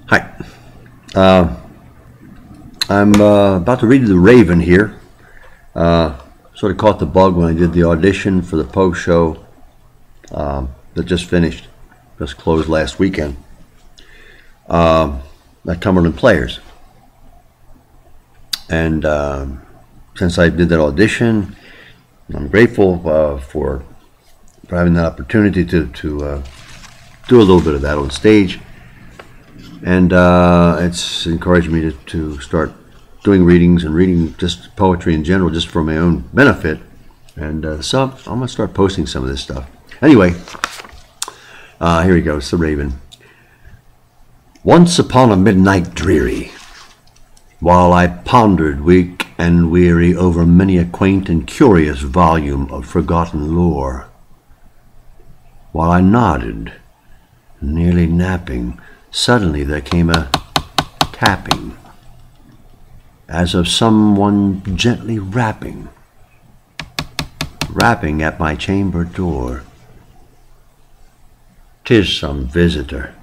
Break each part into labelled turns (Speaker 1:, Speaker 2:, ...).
Speaker 1: Hi. I'm about to read The Raven here. Sort of caught the bug when I did the audition for the Poe show that just finished, just closed last weekend at Cumberland Players. And since I did that audition, I'm grateful for having that opportunity to do a little bit of that on stage. And it's encouraged me to start doing readings and reading just poetry in general, just for my own benefit. And so I'm going to start posting some of this stuff. Anyway, here we go. It's The Raven. Once upon a midnight dreary, while I pondered weak and weary over many a quaint and curious volume of forgotten lore, while I nodded, nearly napping, suddenly there came a tapping, as of someone gently rapping at my chamber door. "'Tis some visitor,"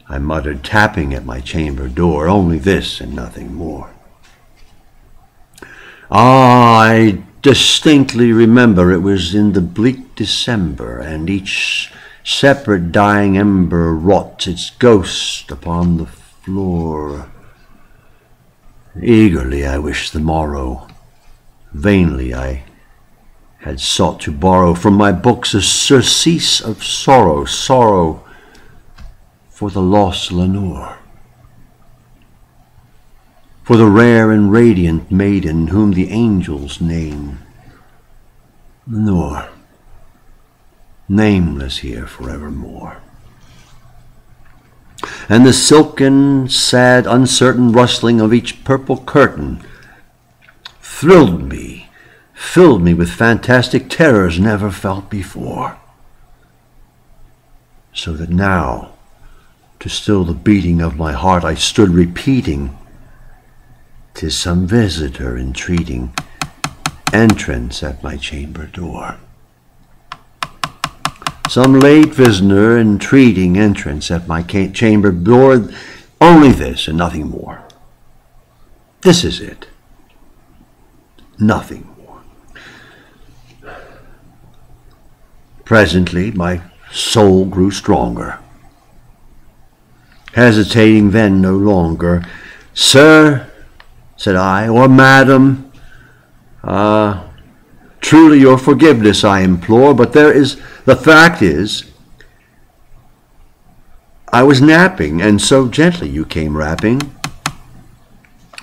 Speaker 1: I muttered, tapping at my chamber door, "only this and nothing more." I distinctly remember it was in the bleak December, and each separate dying ember wrought its ghost upon the floor. Eagerly I wished the morrow. Vainly I had sought to borrow from my books a surcease of sorrow, sorrow for the lost Lenore, for the rare and radiant maiden whom the angels name Lenore, nameless here forevermore. And the silken, sad, uncertain rustling of each purple curtain thrilled me, filled me with fantastic terrors never felt before, so that now, to still the beating of my heart, I stood repeating, "'Tis some visitor entreating entrance at my chamber door." Some late visitor entreating entrance at my chamber door, only this and nothing more. This is it, nothing more. Presently my soul grew stronger, hesitating then no longer. "Sir," said I, "or madam, truly your forgiveness I implore, but the fact is, I was napping, and so gently you came rapping,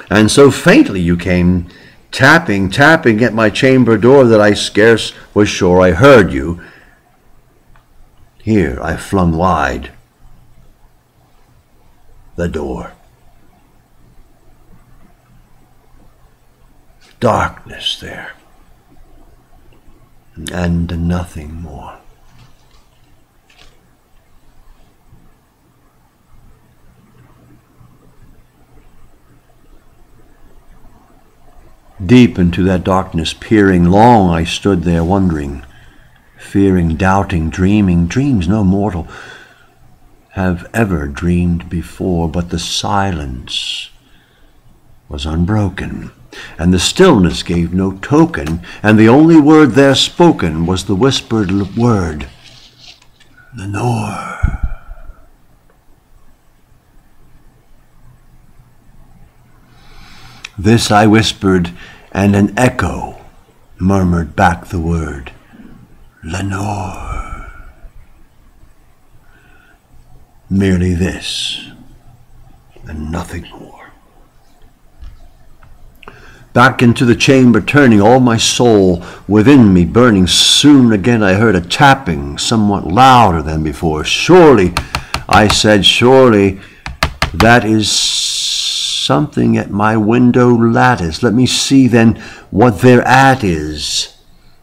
Speaker 1: and so faintly you came tapping at my chamber door that I scarce was sure I heard you. Here I flung wide the door. Darkness there, and nothing more." Deep into that darkness peering, long I stood there wondering, fearing, doubting, dreaming dreams no mortal have ever dreamed before. But the silence was unbroken, and the stillness gave no token, and the only word there spoken was the whispered word, "Lenore." This I whispered, and an echo murmured back the word, "Lenore." Merely this, and nothing more. Back into the chamber turning, all my soul within me burning, soon again I heard a tapping, somewhat louder than before. "Surely," I said, "surely that is something at my window lattice. Let me see then what thereat is,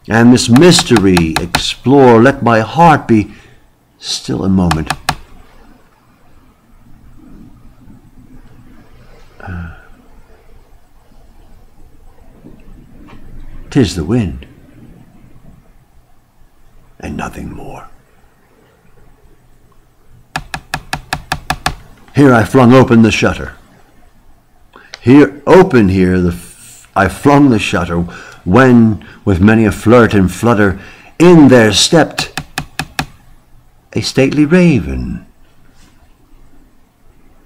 Speaker 1: and this mystery explore. Let my heart be still a moment. 'Tis the wind, and nothing more." Here I flung open the shutter. I flung the shutter, when, with many a flirt and flutter, in there stepped a stately raven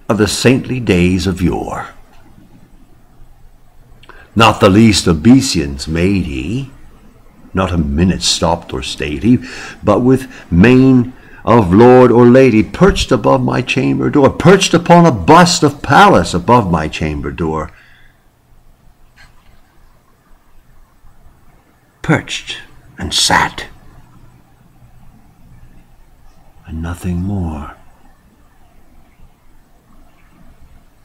Speaker 1: of the saintly days of yore. Not the least obeisance made he, not a minute stopped or stayed he, but with mien of lord or lady perched above my chamber door, perched upon a bust of Pallas above my chamber door, perched and sat, and nothing more.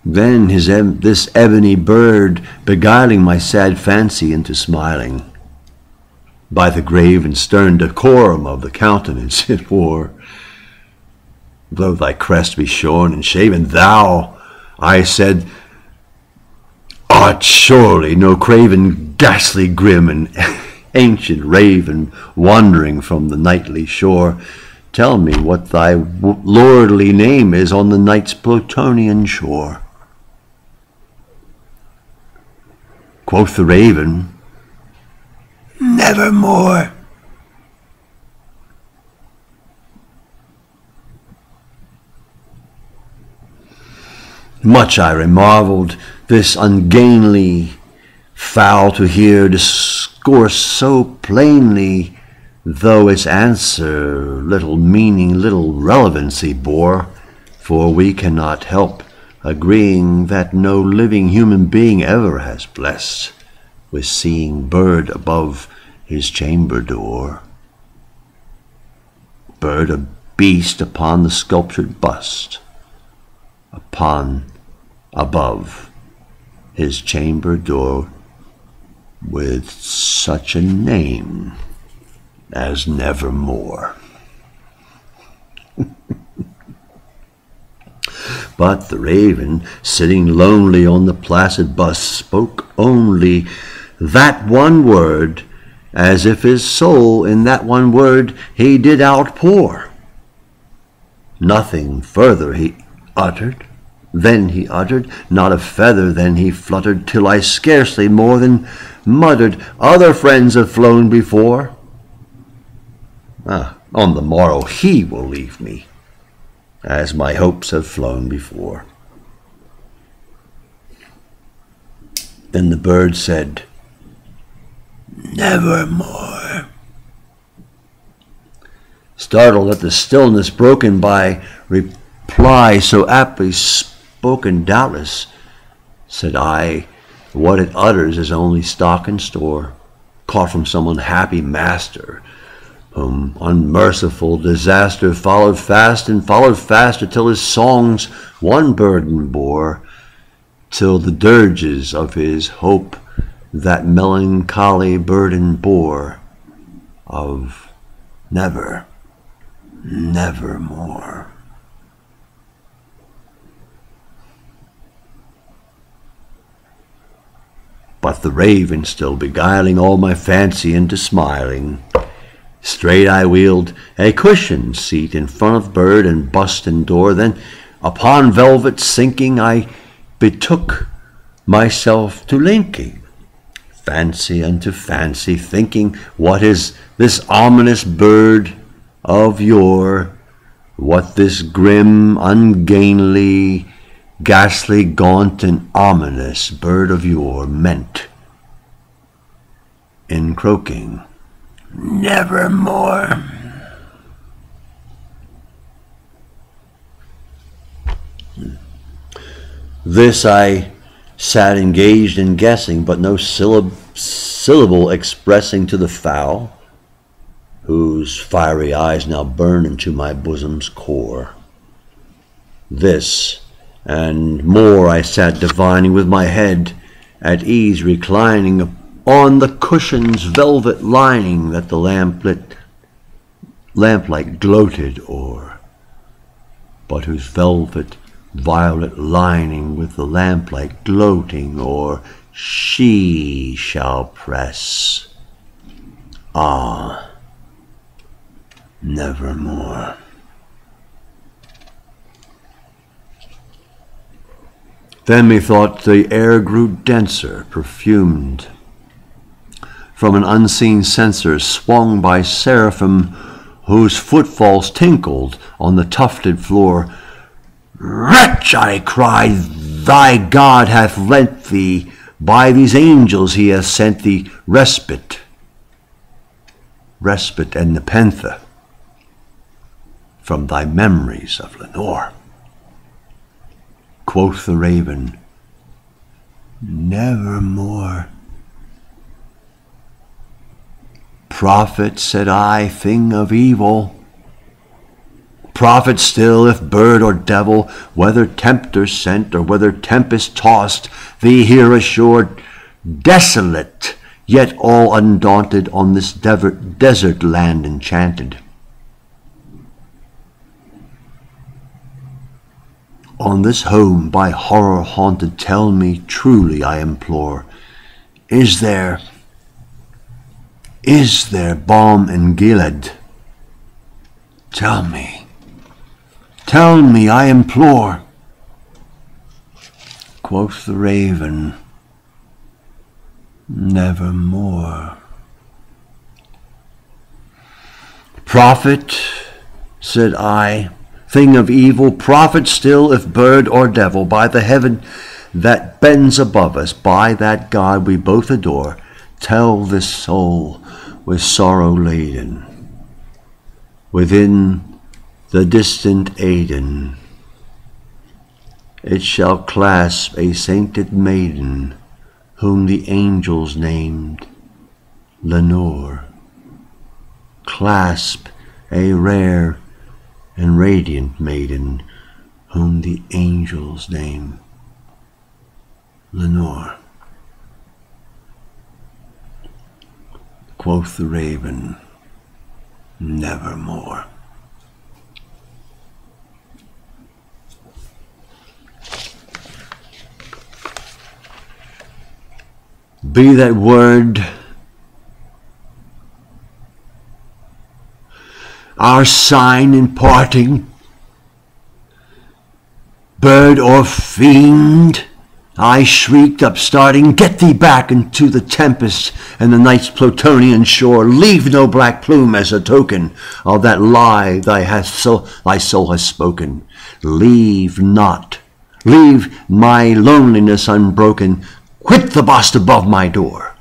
Speaker 1: Then this ebony bird, beguiling my sad fancy into smiling, by the grave and stern decorum of the countenance it wore, though thy crest be shorn and shaven, thou, I said, art surely no craven, ghastly, grim, and ancient raven, wandering from the nightly shore. Tell me what thy lordly name is on the night's Plutonian shore. Quoth the raven, nevermore. Much I marveled this ungainly fowl to hear discourse so plainly, though its answer little meaning, little relevancy bore, for we cannot help agreeing that no living human being ever has blessed with seeing bird above his chamber door, bird of beast upon the sculptured bust, above his chamber door, with such a name as Nevermore. But the raven, sitting lonely on the placid bust, spoke only that one word, as if his soul in that one word he did outpour. Nothing further he uttered, then he uttered, not a feather then he fluttered, till I scarcely more than muttered, other friends have flown before. On the morrow he will leave me, as my hopes have flown before. Then the bird said, nevermore. Startled at the stillness broken by reply so aptly spoken, doubtless, said I, what it utters is only stock and store, caught from some unhappy master, whom unmerciful disaster followed fast and followed faster, till his songs one burden bore, till the dirges of his hope that melancholy burden bore, of never, nevermore. But the raven, still beguiling all my fancy into smiling, straight I wheeled a cushioned seat in front of bird and bust and door. Then upon velvet sinking, I betook myself to linking fancy unto fancy, thinking, what is this ominous bird of yore, what this grim, ungainly, ghastly, gaunt, and ominous bird of yore meant in croaking nevermore. This I sat engaged in guessing, but no syllable expressing to the fowl, whose fiery eyes now burn into my bosom's core. This and more I sat divining, with my head at ease reclining on the cushion's velvet lining that the lamplight gloated o'er, but whose velvet violet lining with the lamplight gloating o'er she shall press, nevermore. Then methought the air grew denser, perfumed from an unseen censer, swung by seraphim whose footfalls tinkled on the tufted floor. Wretch, I cried, thy God hath lent thee, by these angels he hath sent thee respite and nepenthe from thy memories of Lenore. Quoth the raven, nevermore. Prophet, said I, thing of evil, prophet still, if bird or devil, whether tempter sent or whether tempest tossed thee here ashore, desolate, yet all undaunted on this desert land enchanted. On this home by horror haunted, tell me truly, I implore, is there balm in Gilead? Tell me, I implore. Quoth the raven, nevermore. Prophet, said I, thing of evil, prophet still, if bird or devil, by the heaven that bends above us, by that God we both adore, tell this soul with sorrow laden, within the distant Aidenn, it shall clasp a sainted maiden, whom the angels named Lenore. Clasp a rare and radiant maiden, whom the angels name Lenore. Quoth the raven, nevermore. Be that word our sign in parting, bird or fiend, I shrieked, upstarting, get thee back into the tempest and the night's Plutonian shore. Leave no black plume as a token of that lie thy soul has spoken. Leave not, leave my loneliness unbroken. Quit the bust above my door.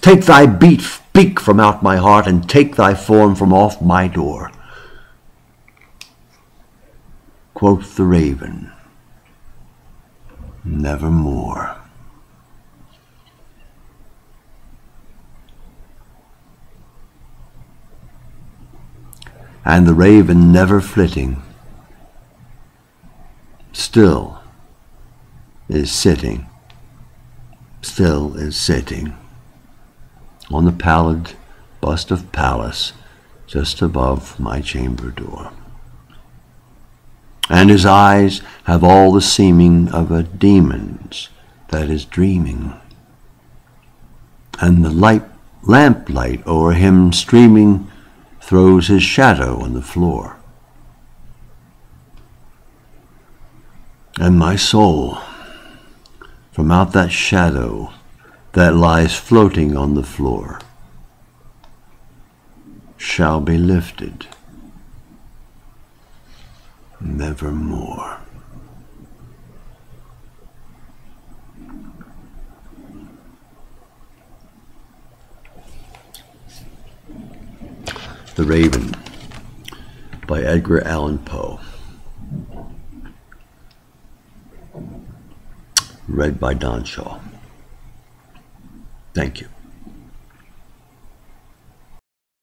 Speaker 1: Take thy beak from out my heart, and take thy form from off my door. Quoth the raven, nevermore. And the raven, never flitting, still is sitting on the pallid bust of Pallas just above my chamber door. And his eyes have all the seeming of a demon's that is dreaming, and the lamplight o'er him streaming throws his shadow on the floor. And my soul, from out that shadow that lies floating on the floor, shall be lifted nevermore. The Raven by Edgar Allan Poe. Read by Don Shaw. Thank you.